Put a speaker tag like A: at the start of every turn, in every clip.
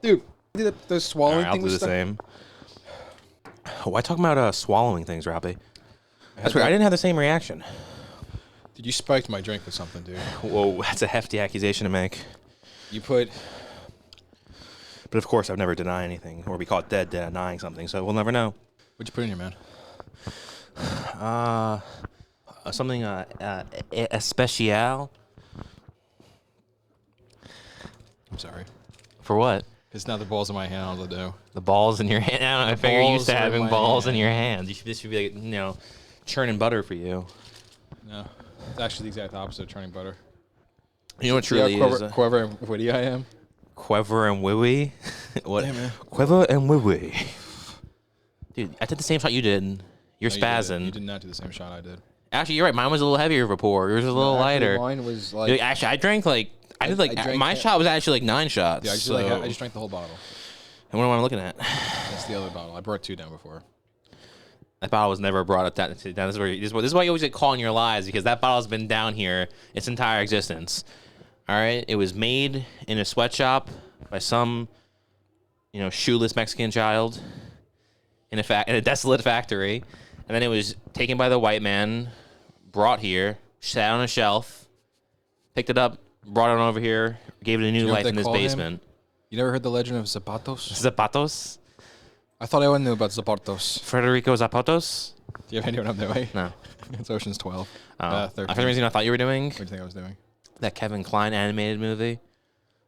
A: Dude, the swallowing
B: I'll
A: thing
B: do
A: was
B: the
A: stuck.
B: same. Why talking about swallowing things, Robbie? That's weird. I didn't have the same reaction.
A: Dude, you spiked my drink with something, dude.
B: Whoa, that's a hefty accusation to make.
A: You put...
B: But of course, I've never denied anything, or be caught dead denying something, so we'll never know.
A: What'd you put in your man?
B: Something especial.
A: I'm sorry.
B: For what?
A: It's not the balls in my hand all to do.
B: The balls in your hand. I don't know. I figure you're used to
A: balls in
B: having
A: my
B: balls in
A: hand.
B: your hands. This should be like, churning butter for you.
A: No. It's actually the exact opposite of turning butter.
B: You know what
A: See how
B: truly is?
A: clever and witty I am?
B: Quiver and wee. What?
A: Yeah, man.
B: Quiver and wee. Dude, I did the same shot you did. You're
A: No,
B: spazzing.
A: You did not do the same shot I did.
B: Actually, you're right. Mine was a little heavier of a pour. Yours was a little lighter.
A: Mine was like...
B: Dude, actually, I drank my shot was actually like 9 shots.
A: Yeah, I just drank the whole bottle.
B: And what am I looking at?
A: That's the other bottle. I brought 2 down before.
B: That bottle was never brought up down. This is why you always get caught in your lies, because that bottle's been down here its entire existence. All right? It was made in a sweatshop by some, shoeless Mexican child in a desolate factory. And then it was taken by the white man, brought here, sat on a shelf, picked it up, brought it on over here, gave it a new life in this basement.
A: You never heard the legend of Zapatos?
B: Zapatos?
A: I thought everyone knew about Zapatos.
B: Federico Zapatos?
A: Do you have any idea what I'm doing?
B: No.
A: It's Ocean's 12.
B: For
A: 13.
B: some reason, I thought you were doing
A: What do you think I was doing?
B: that Kevin Kline animated movie,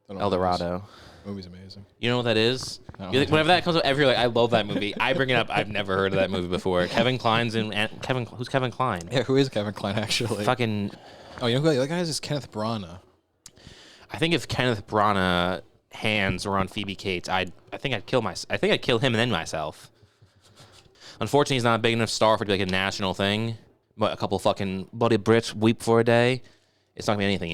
A: I don't know
B: El
A: what it is.
B: Dorado.
A: The movie's amazing.
B: You know what that is?
A: No.
B: Whenever that comes up, you're like, I love that movie. I bring it up. I've never heard of that movie before. Kevin Kline's in who's Kevin Kline?
A: Yeah, who is Kevin Kline, actually?
B: Fucking.
A: Oh, you know who that guy is Kenneth Branagh.
B: I think if Kenneth Branagh hands were on Phoebe Cates, I think I'd kill him and then myself. Unfortunately, he's not a big enough star for it to be like a national thing. But a couple fucking bloody Brits weep for a day. It's not gonna be anything,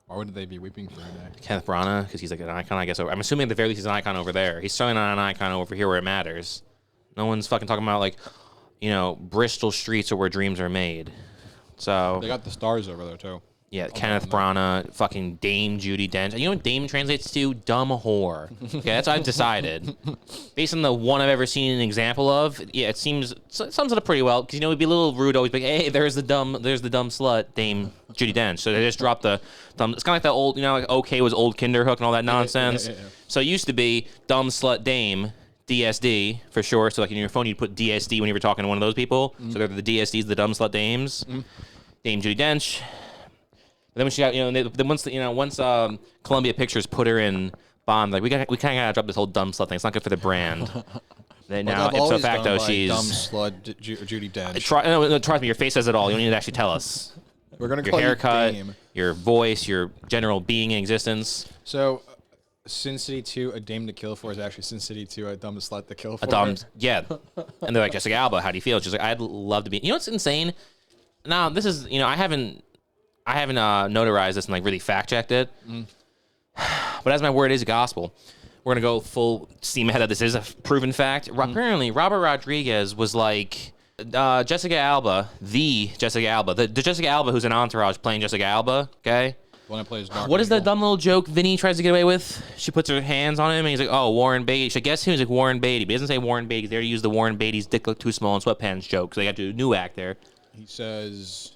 A: Why would they be weeping for a day?
B: Kenneth Branagh, because he's like an icon, I guess. I'm assuming at the very least he's an icon over there. He's certainly not an icon over here where it matters. No one's fucking talking about like, Bristol streets are where dreams are made. So
A: They got the stars over there, too.
B: yeah, Kenneth Branagh, fucking Dame Judi Dench. You know what Dame translates to? Dumb whore. Okay, that's what I've decided. Based on the one I've ever seen an example of, yeah, it sums it up pretty well. Because it'd be a little rude always, be like, hey, there's the dumb slut, Dame Judi Dench. So they just dropped the dumb. It's kind of like that old, like OK was old Kinderhook and all that nonsense.
A: Yeah.
B: So it used to be dumb slut Dame. DSD for sure. So like in your phone, you'd put DSD when you were talking to one of those people. So they're the DSDs, the dumb slut dames. Dame Judi Dench. Then when she got, then once Columbia Pictures put her in Bond, like we kind of gotta drop this whole dumb slut thing. It's not good for the brand. Then now ipso facto she's
A: dumb slut Judi Dench.
B: Trust me, your face says it all. You don't need to actually tell us.
A: We're gonna
B: Your
A: call
B: haircut,
A: you Dame.
B: your voice, your general being in existence.
A: So, Sin City 2, a dame to kill for is actually Sin City 2, a dumb slut to kill for.
B: Yeah. And they're like, Jessica Alba, how do you feel? She's like, I'd love to be. You know what's insane? Now this is, I haven't notarized this and like really fact checked it. But as my word is gospel, we're gonna go full steam ahead. That this is a proven fact. Apparently, Robert Rodriguez was like Jessica Alba, the Jessica Alba who's in Entourage playing Jessica Alba. Okay.
A: The one that plays Dark
B: What is that
A: Angel.
B: dumb little joke Vinny tries to get away with? She puts her hands on him and he's like, "Oh, Warren Beatty." She's like, "Guess who?" He's like, "Warren Beatty." But he doesn't say Warren Beatty. They already used the Warren Beatty's dick look too small and sweatpants joke. So they got to do a new act there.
A: He says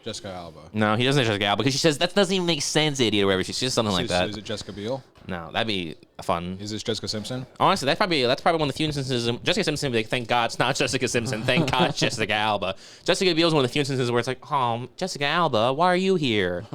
A: Jessica Alba.
B: No, he doesn't say Jessica Alba because she says that doesn't even make sense, idiot, or whatever. She says something like that.
A: Is it Jessica Biel?
B: No, that'd be fun.
A: Is this Jessica Simpson?
B: Honestly, that's probably one of the few instances. Jessica Simpson would be like, "Thank God it's not Jessica Simpson. Thank God it's Jessica Alba." Jessica Biel's one of the few instances where it's like, "Oh, Jessica Alba, why are you here?"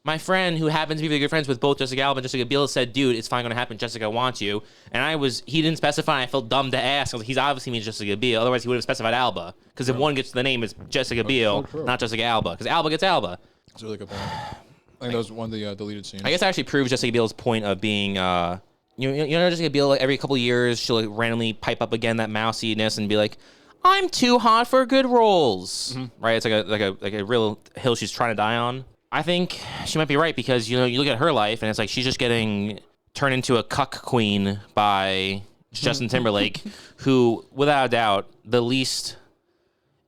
B: My friend, who happens to be really good friends with both Jessica Alba and Jessica Biel, said, "Dude, it's finally gonna happen. Jessica wants you." And he didn't specify. I felt dumb to ask. I was like, he's obviously means Jessica Biel. Otherwise, he would have specified Alba. Because if one gets the name, it's Jessica Biel, not Jessica Alba. Because Alba gets Alba.
A: It's a really good point. I think that was one of the deleted scenes.
B: I guess that actually proves Jessica Biel's point of being, Jessica Biel, like, every couple years, she'll like, randomly pipe up again that mousiness and be like, "I'm too hot for good roles." Right? It's like a real hill she's trying to die on. I think she might be right because, you look at her life and it's like she's just getting turned into a cuck queen by Justin Timberlake, who, without a doubt, the least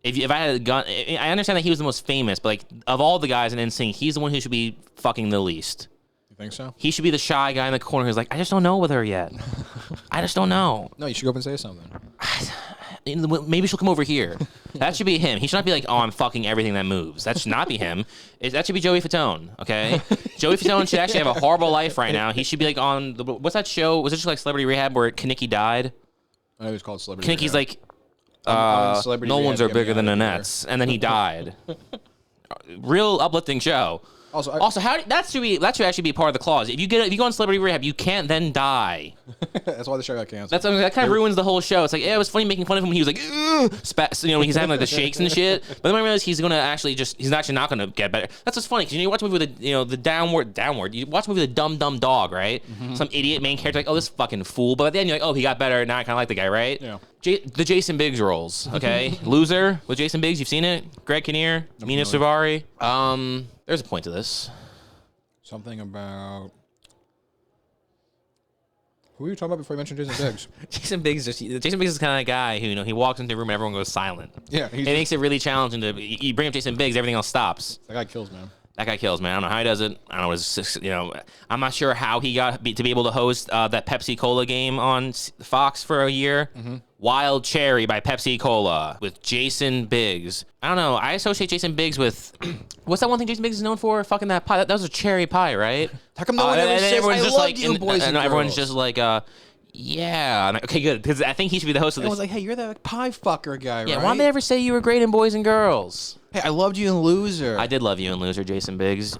B: If I had a gun, I understand that he was the most famous, but like of all the guys in NSYNC, he's the one who should be fucking the least.
A: You think so?
B: He should be the shy guy in the corner who's like, I just don't know with her yet. I just don't know.
A: No, you should go up and say something.
B: Maybe she'll come over here. That should be him. He should not be like, oh, I'm fucking everything that moves. That should not be him. That should be Joey Fatone, okay? Joey Fatone should actually have a horrible life right now. He should be like on, what's that show? Was it just like Celebrity Rehab where Kaneki died?
A: I know it was called Celebrity
B: Kaneki's
A: Rehab.
B: like,
A: Celebrity
B: no
A: Rehab
B: ones are
A: to get me
B: bigger than
A: out
B: the
A: of here.
B: Nets. And then he died. Real uplifting show.
A: Also,
B: that should actually be part of the clause. If you go on Celebrity Rehab, you can't then die.
A: that's why the show got canceled.
B: That kind of ruins the whole show. It's like, yeah, it was funny making fun of him when he was like, when he's having like the shakes and shit. But then I realized he's actually not gonna get better. That's what's funny because you watch a movie with the downward. You watch a movie with a dumb dog, right? Mm-hmm. Some idiot main character like, oh, this fucking fool. But at the end you're like, oh, he got better. Now I kind of like the guy, right?
A: Yeah.
B: The Jason Biggs roles, okay? Loser with Jason Biggs, you've seen it? Greg Kinnear, Mina Suvari. There's a point to this.
A: Something about... Who were you talking about before you mentioned Jason Biggs?
B: Jason Biggs is the kind of guy who, he walks into a room and everyone goes silent.
A: Yeah.
B: It makes it really challenging to... You bring up Jason Biggs, everything else stops.
A: That guy kills, man.
B: That guy kills, man. I don't know how he does it. I don't know. I'm not sure how he got to be able to host that Pepsi Cola game on Fox for a year. Mm-hmm. Wild Cherry by Pepsi Cola with Jason Biggs. I don't know. I associate Jason Biggs with what's that one thing Jason Biggs is known for? Fucking that pie. That was a cherry pie, right?
A: How come no one ever says, I love
B: like,
A: you, boys and
B: everyone's
A: girls?
B: just like, yeah. Like, okay, good. Because I think he should be the host of this.
A: Everyone's like, hey, you're that pie fucker guy, right?
B: Yeah, why did they ever say you were great in Boys and Girls?
A: Hey, I loved you in Loser.
B: I did love you in Loser, Jason Biggs.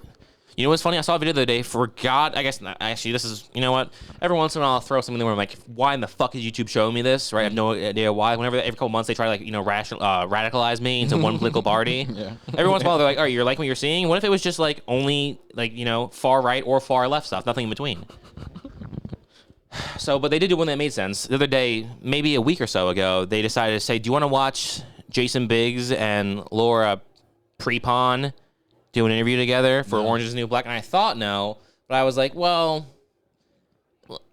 B: You know what's funny? I saw a video the other day. Forgot. I guess actually, this is. You know what? Every once in a while, I'll throw something where I'm like, "Why in the fuck is YouTube showing me this?" Right? I have no idea why. Whenever every couple months they try to radicalize me into one political party.
A: Yeah.
B: Every once in a while they're like, "Oh, you're liking what you're seeing." What if it was just like only far right or far left stuff, nothing in between? So, but they did do one that made sense. The other day, maybe a week or so ago, they decided to say, "Do you want to watch Jason Biggs and Laura Prepon do an interview together for Orange is the New Black?" And I thought no, but I was like, well,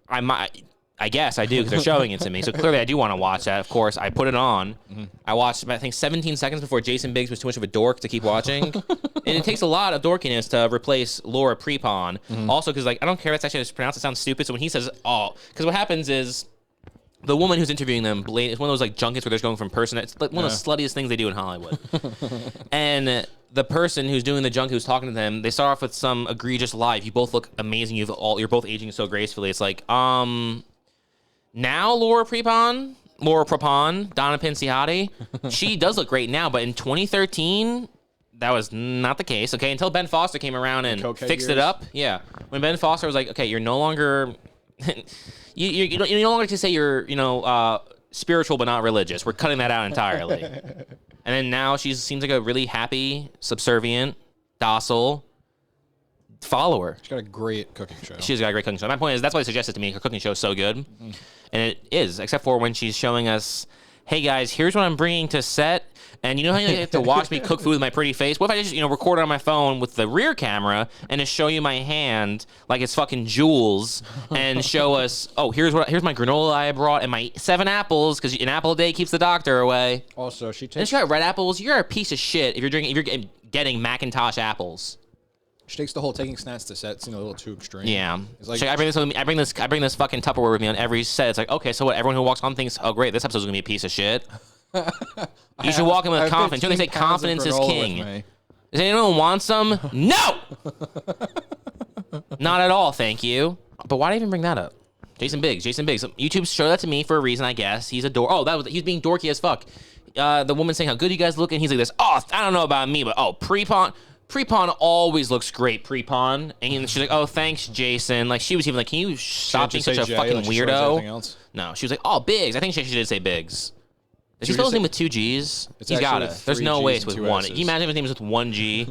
B: I guess I do because they're showing it to me. So clearly I do want to watch that. Of course, I put it on. Mm-hmm. I watched, I think, 17 seconds before Jason Biggs was too much of a dork to keep watching. And it takes a lot of dorkiness to replace Laura Prepon. Mm-hmm. Also, because I don't care if that's actually just pronounced. It sounds stupid. So when he says, oh, because what happens is the woman who's interviewing them, it's one of those junkets where they're going from person. It's like one of the sluttiest things they do in Hollywood. And the person who's doing the junket, who's talking to them, they start off with some egregious lie. You both look amazing. You're both aging so gracefully. It's like, now Laura Prepon, Donna Pinciotti, she does look great now, but in 2013, that was not the case. Okay, until Ben Foster came around and fixed it up. Yeah, when Ben Foster was like, okay, you're no longer. You no longer to say you're spiritual but not religious. We're cutting that out entirely. And then now she seems like a really happy, subservient, docile follower.
A: She's got a great cooking show.
B: She's got a great cooking show. My point is that's why I suggested to me her cooking show is so good. Mm-hmm. And it is, except for when she's showing us, hey guys, here's what I'm bringing to set. And you know how you have to watch me cook food with my pretty face? What if I just, record it on my phone with the rear camera and just show you my hand like it's fucking Jules and show us, oh, here's my granola I brought and my 7 apples because an apple a day keeps the doctor away.
A: Also, she
B: And
A: takes
B: you got red apples. You're a piece of shit if you're getting Macintosh apples.
A: She takes the whole taking snacks to set, a little too extreme.
B: Yeah.
A: It's like,
B: so I bring this fucking Tupperware with me on every set. It's like, okay, so what? Everyone who walks on thinks, oh great, this episode's gonna be a piece of shit. You should walk in with confidence. Don't they say confidence is king? Does anyone want some? No! Not at all, thank you. But why did I even bring that up? Jason Biggs. YouTube showed that to me for a reason, I guess. He's a dork. Oh, he's being dorky as fuck. The woman saying how good you guys look, and he's like this, oh, I don't know about me, but Prepon always looks great, Prepon. And she's like, oh, thanks, Jason. Like, she was even like, can you stop being such a fucking weirdo? No, she was like, oh, Biggs. I think she did say Biggs. Does he spell his name with 2 G's? He's got it. There's no way it's with 1. Can you imagine if his name was with 1 G?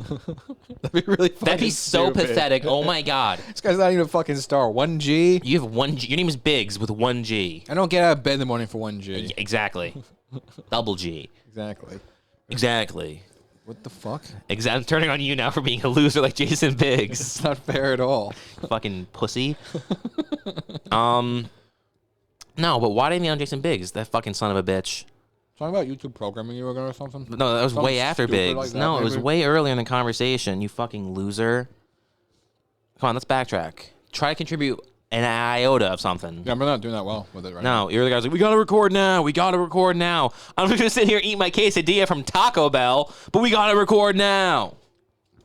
A: That'd be really funny.
B: That'd be so pathetic. Oh my god.
A: This guy's not even a fucking star. 1 G?
B: You have 1 G. Your name is Biggs with 1 G.
A: I don't get out of bed in the morning for 1 G.
B: Exactly. Double G.
A: Exactly. What the fuck?
B: I'm turning on you now for being a loser like Jason Biggs.
A: It's not fair at all.
B: Fucking pussy. No, but why didn't he on Jason Biggs? That fucking son of a bitch.
A: Talking about YouTube programming you were going or something?
B: No, that was
A: Something
B: way after
A: stupid
B: Biggs.
A: like that,
B: No, it was
A: maybe?
B: way earlier in the conversation. You fucking loser. Come on, let's backtrack. Try to contribute an iota of something.
A: Yeah, we're not doing that well with it right now.
B: No, you're the guy's like, we gotta record now. We gotta record now. I'm just gonna sit here and eat my quesadilla from Taco Bell, but we gotta record now.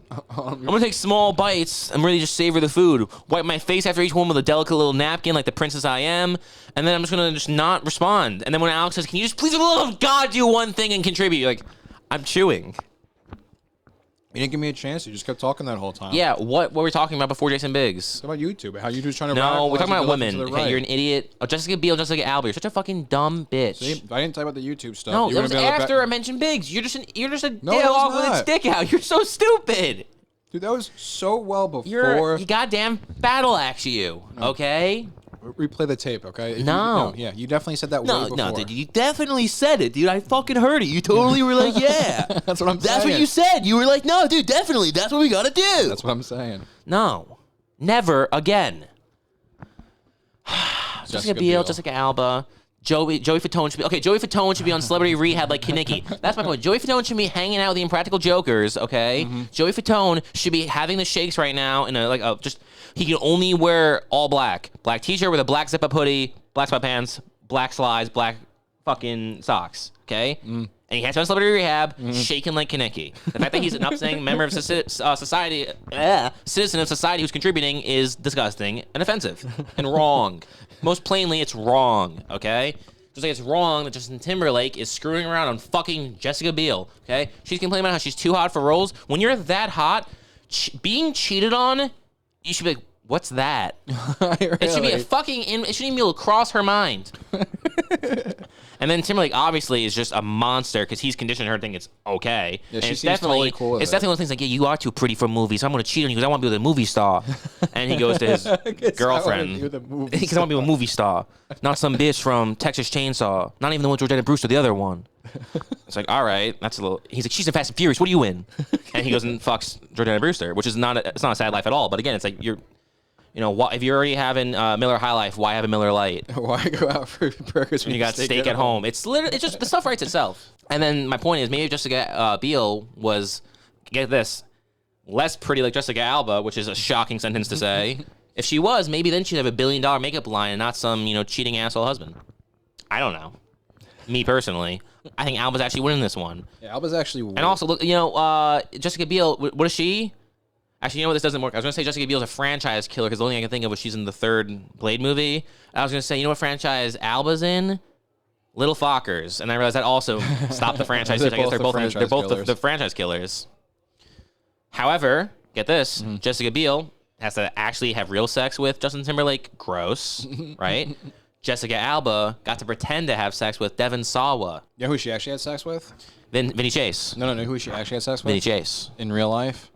B: I'm gonna take small bites and really just savor the food. Wipe my face after each one with a delicate little napkin like the princess I am, and then I'm just gonna just not respond. And then when Alex says, can you just please for the love of God do one thing and contribute? You're like, I'm chewing.
A: You didn't give me a chance. You just kept talking that whole time.
B: Yeah, what were we talking about before Jason Biggs?
A: It's about YouTube. How you just trying to
B: No, we're talking
A: radicalize
B: about
A: and go left and
B: women.
A: to the
B: Okay,
A: right.
B: you're an idiot. Oh, Jessica Biel, Jessica Alba. You're such a fucking dumb bitch.
A: See, I didn't tell you about the YouTube stuff.
B: No,
A: You
B: that
A: wouldn't
B: was
A: be able to
B: after I mentioned Biggs. You're just a
A: No, it
B: dog
A: was
B: with its
A: not.
B: dick out. You're so stupid.
A: Dude, that was so well before.
B: You goddamn battle axe you. Okay.
A: Replay the tape, okay? If
B: No.
A: yeah, you definitely said that way
B: No,
A: before.
B: no, dude, you definitely said it, dude. I fucking heard it. You totally were like, yeah.
A: That's what I'm saying.
B: That's what you said. You were like, no, dude, definitely. That's what we gotta do.
A: That's what I'm saying.
B: No, never again. Jessica Biel, Jessica Alba, Joey Fatone should be okay. Joey Fatone should be on Celebrity Rehab like Kaneki. That's my point. Joey Fatone should be hanging out with the Impractical Jokers. Okay, Joey Fatone should be having the shakes right now in a just. He can only wear all black t-shirt with a black zip-up hoodie, black sweatpants, black slides, black fucking socks. Okay. And he has to be on Celebrity Rehab, shaking like Kaneki. The fact that he's an upstanding member of society, citizen of society who's contributing is disgusting and offensive and wrong. Most plainly, it's wrong, okay? Just like it's wrong that Justin Timberlake is screwing around on fucking Jessica Biel, okay? She's complaining about how she's too hot for roles. When you're that hot, being cheated on, you should be like, what's that? It should be a fucking, it shouldn't even be able to cross her mind. And then Timberlake obviously is just a monster because he's conditioned her to think it's okay.
A: Yeah,
B: and
A: she
B: it's
A: seems
B: definitely
A: totally cool with
B: it's
A: it.
B: definitely one of those things like, yeah, you are too pretty for movies, so I'm going to cheat on you because I want to be with a movie star. And he goes to his girlfriend because I want to be a movie star, not some bitch from Texas Chainsaw, not even the one Jordana Brewster, the other one. It's like, all right, that's a little. He's like, she's in Fast and Furious. What do you in? And he goes and fucks Jordana Brewster, which is it's not a sad life at all. But again, it's like you know, if you're already having Miller High Life, why have a Miller Light?
A: Why go out for burgers when
B: You got steak at home. It's literally, it's just the stuff writes itself. And then my point is, maybe Jessica Biel was, get this, less pretty like Jessica Alba, which is a shocking sentence to say. If she was, maybe then she'd have $1 billion makeup line and not some cheating asshole husband. I don't know. Me personally, I think Alba's actually winning this one.
A: Yeah, Alba's actually.
B: And also, look, Jessica Biel, what is she? Actually, you know what? This doesn't work. I was going to say Jessica Biel's a franchise killer because the only thing I can think of was she's in the third Blade movie. I was going to say, you know what franchise Alba's in? Little Fockers. And I realized that also stopped the franchise. I guess they're both the franchise killers. However, get this. Jessica Biel has to actually have real sex with Justin Timberlake. Gross, right? Jessica Alba got to pretend to have sex with Devon Sawa.
A: You know who she actually had sex with?
B: Vinny Chase.
A: No. Who she actually had sex with?
B: Vinny Chase.
A: In real life?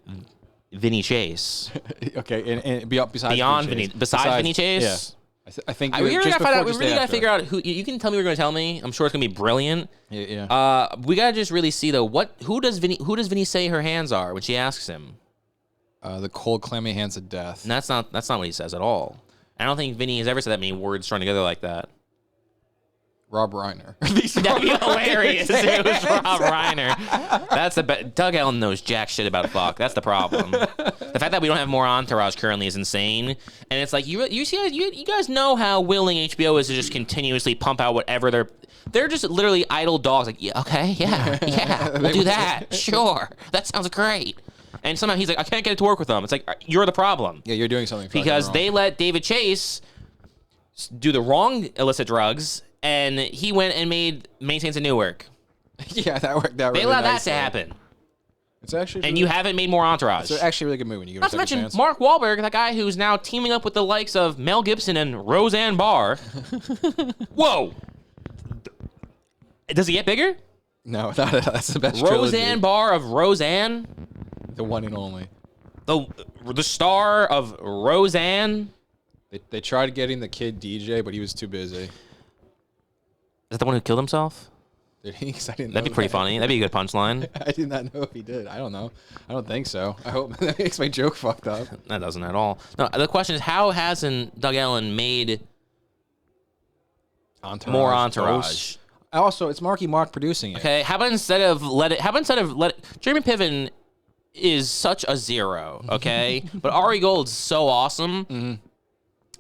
B: Vinny Chase.
A: Okay, and besides
B: Vinny Chase?
A: Yeah. I think
B: We really gotta figure out who. You can tell me what you're gonna tell me. I'm sure it's gonna be brilliant.
A: Yeah.
B: We gotta just really see though. Who does Vinny say her hands are when she asks him?
A: The cold, clammy hands of death.
B: And that's not what he says at all. I don't think Vinny has ever said that many words strung together like that.
A: Rob Reiner.
B: That'd be hilarious if it was Rob Reiner. That's Doug Ellen knows jack shit about fuck. That's the problem. The fact that we don't have more Entourage currently is insane. And it's like you guys know how willing HBO is to just continuously pump out whatever they're just literally idle dogs. Like, yeah, okay, yeah, we'll do that. Sure, that sounds great. And somehow he's like, I can't get it to work with them. It's like, you're the problem.
A: Yeah, you're doing something
B: because
A: wrong.
B: they let David Chase do the wrong illicit drugs. And he went and made Saints of Newark.
A: Yeah, that worked out.
B: They allowed that to happen.
A: It's actually.
B: And you haven't made more Entourage.
A: It's actually a really good movie when you give it a second chance.
B: Mark Wahlberg, that guy who's now teaming up with the likes of Mel Gibson and Roseanne Barr. Whoa! Does he get bigger?
A: No, that's the best.
B: Roseanne Barr of Roseanne.
A: The one and only.
B: The star of Roseanne.
A: They tried getting the kid DJ, but he was too busy.
B: Is that the one who killed himself?
A: That'd
B: be pretty funny. That'd be a good punchline.
A: I did not know if he did. I don't know. I don't think so. I hope that makes my joke fucked up.
B: That doesn't at all. No, the question is, how hasn't Doug Ellen made more Entourage?
A: Also, it's Marky Mark producing it.
B: Okay, how about instead of Jeremy Piven is such a zero, okay? But Ari Gold's so awesome. And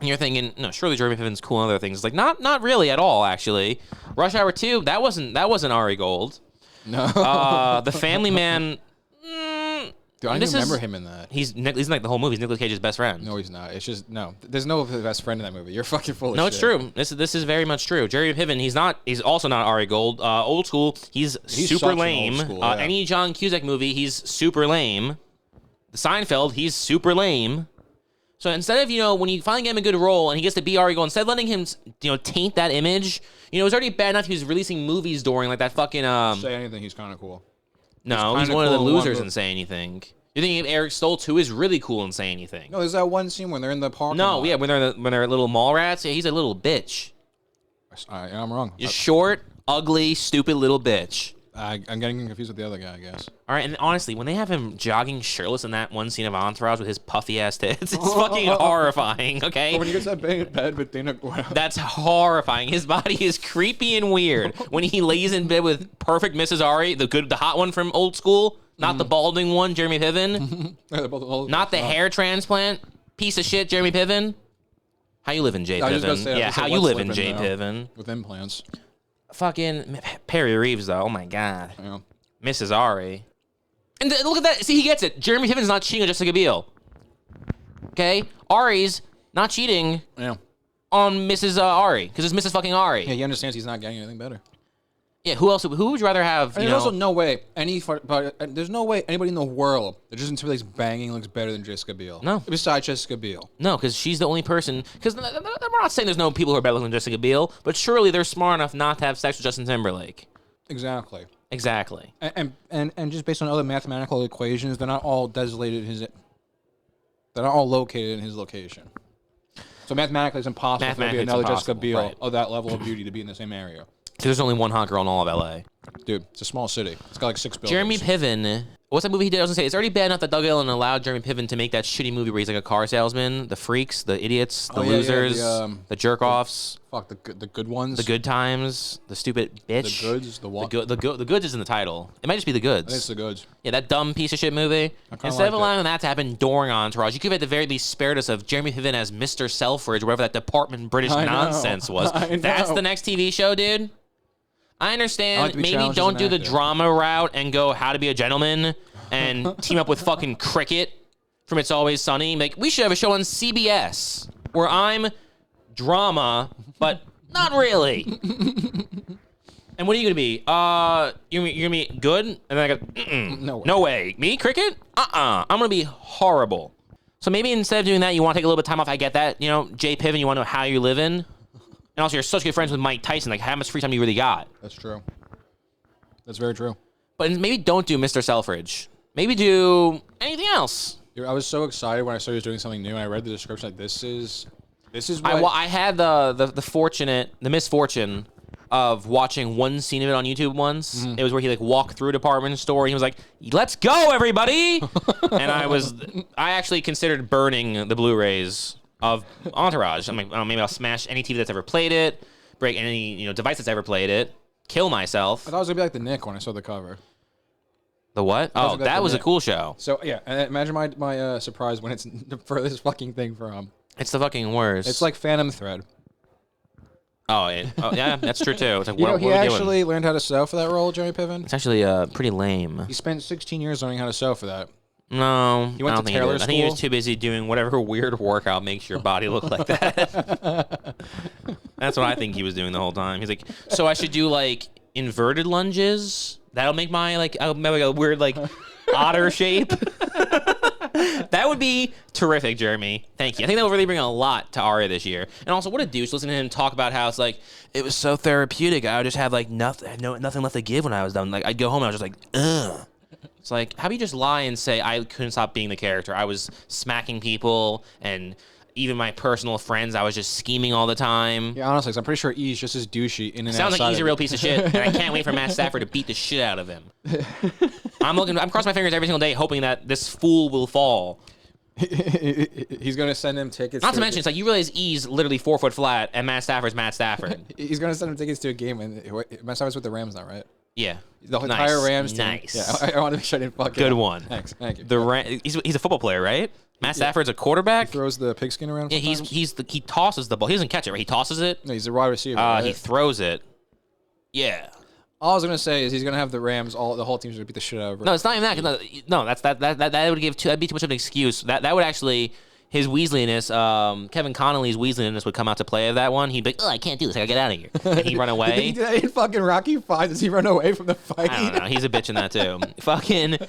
B: you're thinking, no, surely Jeremy Piven's cool and other things. It's like not really at all, actually. Rush Hour 2, that wasn't Ari Gold.
A: No.
B: The Family Man.
A: Dude, I don't even remember him in that.
B: He's like the whole movie. He's Nicolas Cage's best friend.
A: No, he's not. It's just no. There's no best friend in that movie. You're fucking full of shit.
B: No, it's true. This is very much true. Jeremy Piven, he's also not Ari Gold. Old School, he's super lame.
A: Old School, yeah.
B: Any John Cusack movie, he's super lame. The Seinfeld, he's super lame. So instead of, when you finally get him a good role and he gets to be Ari Gold, instead of letting him, taint that image, it was already bad enough he was releasing movies during like that fucking
A: Say Anything, he's kind of cool.
B: No, he's one of the losers in Say Anything. You're thinking Eric Stoltz, who is really cool in Say Anything.
A: No, there's that one scene when they're in the park.
B: No, yeah, when they're little mall rats. Yeah, he's a little bitch.
A: I'm wrong.
B: You're short, ugly, stupid little bitch.
A: I'm getting confused with the other guy, I guess.
B: All right, and honestly, when they have him jogging shirtless in that one scene of Entourage with his puffy ass tits, it's fucking horrifying. Okay.
A: Oh, when he gets that bed with Dana.
B: That's horrifying. His body is creepy and weird. When he lays in bed with perfect Mrs. Ari, the hot one from Old School, not the balding one, Jeremy Piven, not the hair transplant piece of shit, Jeremy Piven. How you living, Jay Piven? Yeah, how you living, Jay Piven?
A: With implants.
B: Fucking Perry Reeves, though. Oh my god.
A: Yeah.
B: Mrs. Ari. And look at that. See, he gets it. Jeremy Piven's not cheating on Jessica Biel. Okay? Ari's not cheating on Mrs. Ari, because it's Mrs. fucking Ari.
A: Yeah, he understands he's not getting anything better.
B: Yeah, who would you rather have,
A: There's also no way there's no way anybody in the world that Justin Timberlake's banging looks better than Jessica Biel.
B: No.
A: Besides Jessica Biel.
B: No, because she's the only person. Because we're not saying there's no people who are better looking than Jessica Biel, but surely they're smart enough not to have sex with Justin Timberlake.
A: Exactly. And just based on other mathematical equations, they're not all located in his location. So mathematically, it's impossible for another Jessica Biel of that level of beauty to be in the same area.
B: There's only one hot girl in all of LA.
A: Dude, it's a small city. It's got like 6 buildings.
B: Jeremy Piven. What's that movie he did? I was going to say, it's already bad enough that Doug Ellin allowed Jeremy Piven to make that shitty movie where he's like a car salesman. The freaks, the idiots, the losers, the jerk-offs.
A: Fuck, the good ones.
B: The good times, the stupid bitch.
A: The goods,
B: the goods is in the title. It might just be the goods.
A: I think it's the goods.
B: Yeah, that dumb piece of shit movie. Instead of allowing that to happen during Entourage, you could have at the very least spared us of Jeremy Piven as Mr. Selfridge, whatever that department British nonsense was. That's the next TV show, dude. I understand. Maybe don't do the drama route and go How to Be a Gentleman and team up with fucking Cricket from It's Always Sunny. Like, we should have a show on CBS where I'm drama, but not really. And what are you gonna be? You're gonna be good? And then I go, no way. Me, Cricket? I'm gonna be horrible. So maybe instead of doing that, you want to take a little bit of time off. I get that. Jay Piven, you want to know how you're living. And also, you're such good friends with Mike Tyson. Like, how much free time you really got? That's
A: true. That's very true.
B: But maybe don't do Mr. Selfridge. Maybe do anything else.
A: I was so excited when I saw he was doing something new. And I read the description. Like, this is what
B: I had the misfortune of watching one scene of it on YouTube once. It was where he walked through a department store and he was like, "Let's go, everybody!" And I actually considered burning the Blu-rays of Entourage. I'm like, maybe I'll smash any TV that's ever played it, break any device that's ever played it, kill myself.
A: I thought it was gonna be like The Nick when I saw the cover.
B: The what? Oh, that was a cool show.
A: So yeah, and imagine my surprise when it's the furthest fucking thing from.
B: It's the fucking worst.
A: It's like Phantom Thread.
B: Oh yeah, that's true too. It's like, what
A: he actually learned how to sew for that role, Jeremy Piven.
B: It's actually pretty lame.
A: He spent 16 years learning how to sew for that.
B: No,
A: he went to Taylor School.
B: I think he was too busy doing whatever weird workout makes your body look like that. That's what I think he was doing the whole time. He's like, so I should do inverted lunges. That'll make my I'll make a weird otter shape. That would be terrific, Jeremy. Thank you. I think that will really bring a lot to Aria this year. And also, what a douche listening to him talk about how it's it was so therapeutic. I would just have nothing left to give when I was done. I'd go home and I was just ugh. It's how about you just lie and say I couldn't stop being the character? I was smacking people, and even my personal friends, I was just scheming all the time.
A: Yeah, honestly, I'm pretty sure E's just as douchey in and
B: Sounds like he's a real piece of shit, and I can't wait for Matt Stafford to beat the shit out of him. I'm crossing my fingers every single day, hoping that this fool will fall.
A: He's going to send him tickets.
B: Not to mention, it's like you realize E's literally 4 foot flat, and Matt Stafford's Matt Stafford.
A: He's going to send him tickets to a game, and Matt Stafford's with the Rams now, right?
B: Yeah.
A: The entire Rams team.
B: Nice.
A: Yeah, I want to make sure I didn't fuck it
B: Good
A: up.
B: one.
A: Thanks. Thank you.
B: He's a football player, right? Matt Stafford's a quarterback.
A: He throws the pigskin around.
B: Yeah, he tosses the ball. He doesn't catch it, right? He tosses it.
A: No, he's a wide receiver. Right?
B: He throws it. Yeah.
A: All I was gonna say is he's gonna have the Rams. The whole team's gonna beat the shit out of him.
B: No, it's not even that. No, that would give that'd be too much of an excuse. That would actually. His Weasleyness, Kevin Connolly's Weasleyness would come out to play of that one. He'd be like, "Oh, I can't do this. I gotta get out of here." And he'd run away.
A: Did he do that in fucking Rocky V? Does he run away from the fight?
B: I don't know. He's a bitch in that too. Fucking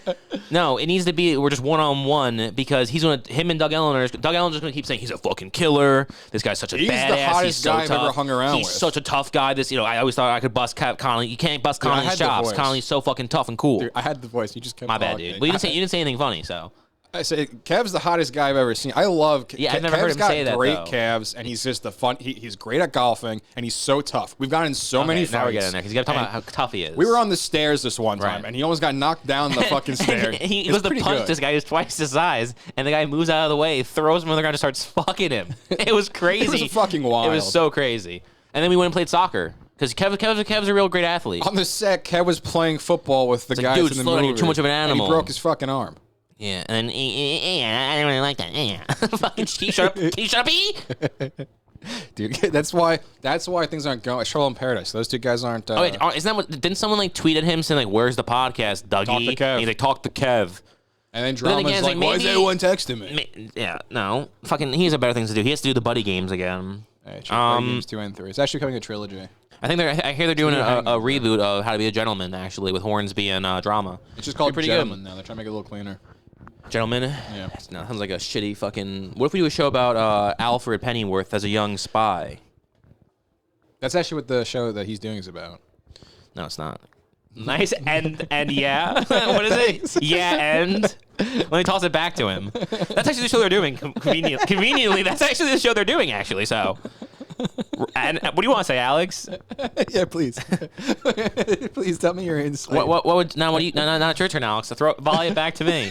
B: no. It needs to be we're just 1-on-1 because him and Doug Elliner's gonna keep saying he's a fucking killer. This guy's such a badass.
A: The hottest
B: he's so
A: guy
B: tough.
A: I've ever hung around
B: he's
A: with.
B: such a tough guy. I always thought I could bust Connolly. You can't bust Connolly's chops. Connolly's so fucking tough and cool.
A: Dude, I had the voice. You just kept
B: My bad,
A: talking.
B: dude. Well, you didn't say anything funny, so.
A: I say Kev's the hottest guy I've ever seen. I love.
B: Yeah, I've never heard him say that.
A: Great
B: though.
A: calves, and he's just the fun. He's great at golfing, and he's so tough. We've gotten in so many fights.
B: Now we're getting there because you got to talk about how tough he is.
A: We were on the stairs this one time, and he almost got knocked down the fucking stairs.
B: He goes to punch this guy who's twice his size, and the guy moves out of the way, throws him on the ground, and starts fucking him. It was crazy.
A: It was fucking wild.
B: It was so crazy. And then we went and played soccer. Because Kev's a real great athlete.
A: On the set, Kev was playing football with the guys in the movie.
B: You're too much of an animal.
A: And he broke his fucking arm.
B: Yeah, and then I didn't really like that. Yeah, fucking shut up, E.
A: Dude, that's why things aren't going. Trouble in Paradise. Those two guys aren't.
B: Oh wait, isn't that what? Didn't someone like tweet at him saying like, "Where's the podcast, Dougie?"
A: Talk to Kev.
B: And he's like, "Talk to Kev."
A: And then Drama's
B: again,
A: like, "Why is everyone texting me?"
B: Yeah, no, fucking. He has better things to do. He has to do the buddy games again.
A: Games 2 and 3. It's actually becoming a trilogy.
B: I hear they're doing a reboot of How to Be a Gentleman actually with Hornsby and drama.
A: It's just called Gentleman now. They're trying to make it a little cleaner.
B: Gentlemen?
A: Yeah.
B: No, sounds like a shitty fucking... What if we do a show about Alfred Pennyworth as a young spy?
A: That's actually what the show that he's doing is about.
B: No, it's not. Nice and yeah. What is it? Yeah, and... Let me toss it back to him. That's actually the show they're doing. Conveniently, that's actually the show they're doing, actually, so... And what do you want to say, Alex?
A: Yeah, please. Please tell me your insight.
B: What would... No, not your turn, Alex. Volley it back to me.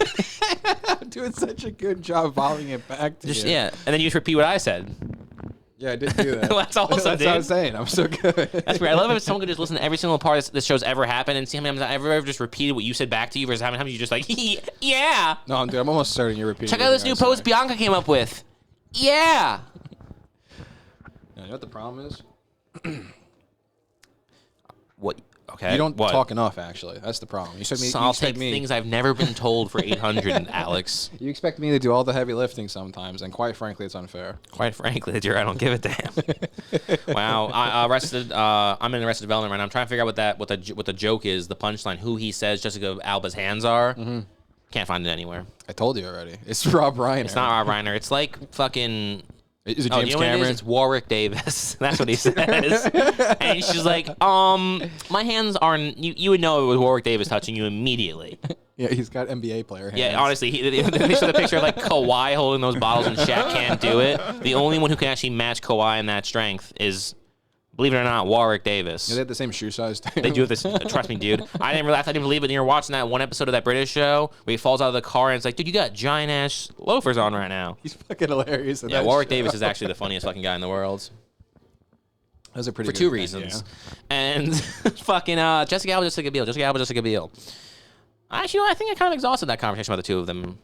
A: I'm doing such a good job volleying it back to you.
B: Yeah, and then you just repeat what I said.
A: Yeah, I did do that.
B: That's awesome,
A: That's
B: dude.
A: what I'm saying. I'm so good.
B: That's weird. I love if someone could just listen to every single part this show's ever happened and see how many times I've ever just repeated what you said back to you versus how many times you just like, yeah.
A: No, dude, I'm almost certain you're repeating.
B: Check out this new post Bianca came up with. Yeah.
A: You know what the problem is?
B: What? Okay.
A: You don't talk enough, actually. That's the problem. You expect me.
B: I'll take things I've never been told for 800, Alex.
A: You expect me to do all the heavy lifting sometimes, and quite frankly, it's unfair.
B: Quite frankly, dear, I don't give a damn. Wow. I'm in Arrested Development right now. I'm trying to figure out what the joke is, the punchline, who he says Jessica Alba's hands are. Mm-hmm. Can't find it anywhere.
A: I told you already. It's Rob Reiner.
B: It's not Rob Reiner. It's like fucking...
A: Is it James
B: you know
A: Cameron?
B: What it is? It's Warwick Davis. That's what he says. And she's like, my hands aren't... You would know it was Warwick Davis touching you immediately.
A: Yeah, he's got NBA player hands.
B: Yeah, honestly, they show the picture of like Kawhi holding those bottles and Shaq can't do it. The only one who can actually match Kawhi in that strength is... Believe it or not, Warwick Davis.
A: Yeah, they have the same shoe size.
B: They do this. Trust me, dude. I didn't believe it. And you're watching that one episode of that British show where he falls out of the car and it's like, dude, you got giant ass loafers on right now.
A: He's fucking hilarious.
B: Yeah, Warwick Davis is actually the funniest fucking guy in the world.
A: Those are pretty
B: for
A: good
B: two
A: thing,
B: reasons.
A: Yeah.
B: And fucking Jessica Alba, Jessica Biel. Actually, I think I kind of exhausted that conversation about the two of them.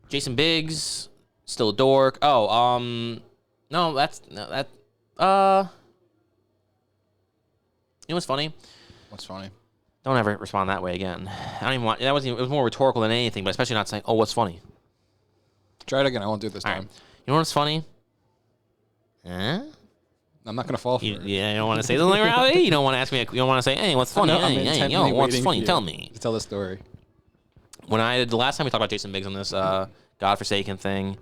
B: Jason Biggs, still a dork. You know what's funny?
A: What's funny?
B: Don't ever respond that way again. I don't even want. It was more rhetorical than anything, but especially not saying, "Oh, what's funny?"
A: Try it again. I won't do it this time.
B: Right. You know what's funny? Huh?
A: I'm not gonna fall for it.
B: Yeah, you don't want to say something, Rowdy? You don't want to ask me. You don't want to say, "Hey, what's funny? What's funny? Tell me."
A: To tell the story.
B: The last time we talked about Jason Biggs on this godforsaken thing.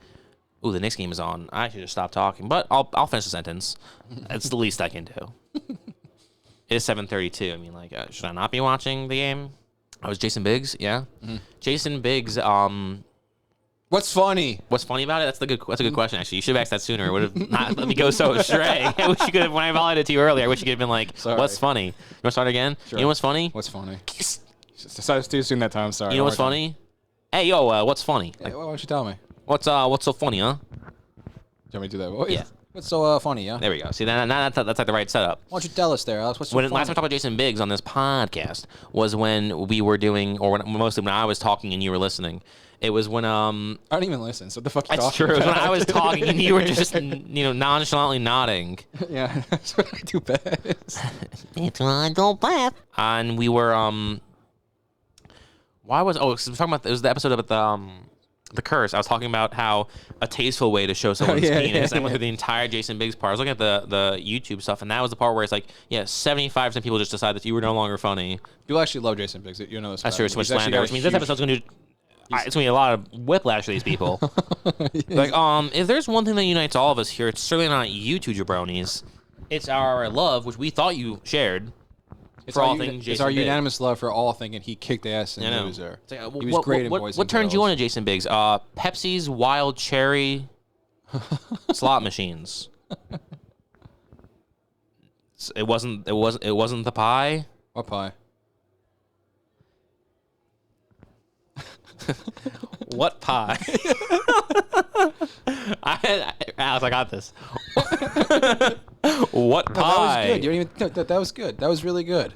B: Ooh, the Knicks game is on. I should just stop talking, but I'll finish the sentence. It's the least I can do. It is 7:32. I mean, like, should I not be watching the game? I was Jason Biggs, yeah. Mm-hmm. Jason Biggs.
A: What's funny?
B: What's funny about it? That's a good question. Actually, you should have asked that sooner. It would have not let me go so astray. I wish you could have. When I volleyed it to you earlier, I wish you could have been like, sorry. What's funny? You want to start again? Sure. You know what's funny?
A: What's funny? It's too soon that time. Sorry.
B: You know what's funny? Hey, yo, what's funny?
A: Like, why don't you tell me?
B: What's so funny, huh?
A: Do you want me to do that voice?
B: Yeah.
A: What's so funny, huh?
B: There we go. See, now that's like the right setup.
A: Why don't you tell us there, Alex? What's so
B: When
A: funny?
B: last time I talked about Jason Biggs on this podcast was when we were doing, or mostly when I was talking and you were listening. It was when
A: I don't even listen. So what the fuck you
B: That's
A: talking
B: true. It was
A: about?
B: when I was talking and you were just nonchalantly nodding.
A: Yeah, that's what I do best.
B: It's what I do best. And we were why was we're talking about, it was the episode about the curse. I was talking about how a tasteful way to show someone's penis. I went through the entire Jason Biggs part. I was looking at the YouTube stuff, and that was the part where it's like, 75% of people just decided that you were no longer funny.
A: People actually love Jason Biggs. You know this.
B: That's true. It's much slander, which means this episode's going to it's going to be a lot of whiplash for these people. Like, if there's one thing that unites all of us here, it's certainly not you two jabronis. It's our love, which we thought you shared.
A: It's
B: for all things Jason
A: It's our
B: Biggs.
A: unanimous love for all thinking he kicked ass in Loser.
B: Like,
A: he was great in Boys
B: What
A: and
B: turned you
A: Girls.
B: on to Jason Biggs? Pepsi's Wild Cherry slot machines. It wasn't the pie.
A: What pie?
B: What pie? Alex, I got this. What pie?
A: That was good. You don't even. No, that was good. That was really good.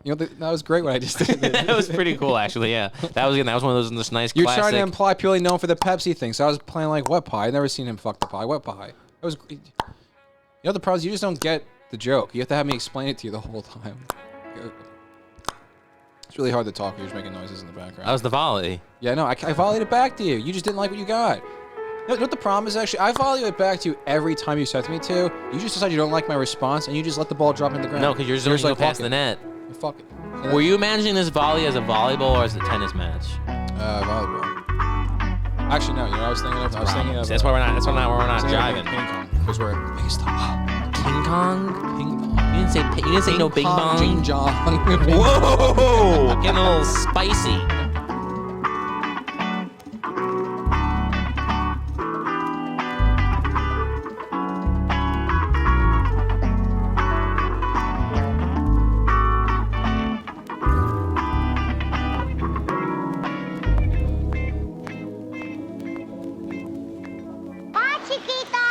A: You know, that was great what I just did.
B: That was pretty cool, actually. Yeah, that was one of those nice.
A: You're
B: classic...
A: trying to imply purely known for the Pepsi thing, so I was playing like what pie? I've never seen him fuck the pie. What pie? That was. You know the problem is you just don't get the joke. You have to have me explain it to you the whole time. It's really hard to talk. You're just making noises in the background.
B: That was the volley.
A: Yeah, no, I volleyed it back to you. You just didn't like what you got. You know what the problem is, actually? I volley it back to you every time you said me to. You just decide you don't like my response, and you just let the ball drop in the ground.
B: No, because you're just
A: like,
B: past the net.
A: Fuck it.
B: Were you imagining this volley as a volleyball or as a tennis match?
A: Volleyball. Actually, no. You know what I was thinking of? I was thinking of...
B: That's why we're not. That's why we're not jiving.
A: Ping pong. Because we're based on...
B: King Kong?
A: Ping pong.
B: You didn't say no bing bong.
A: Jing jong.
B: Whoa! Getting a little spicy.
C: Bye, Chiquita.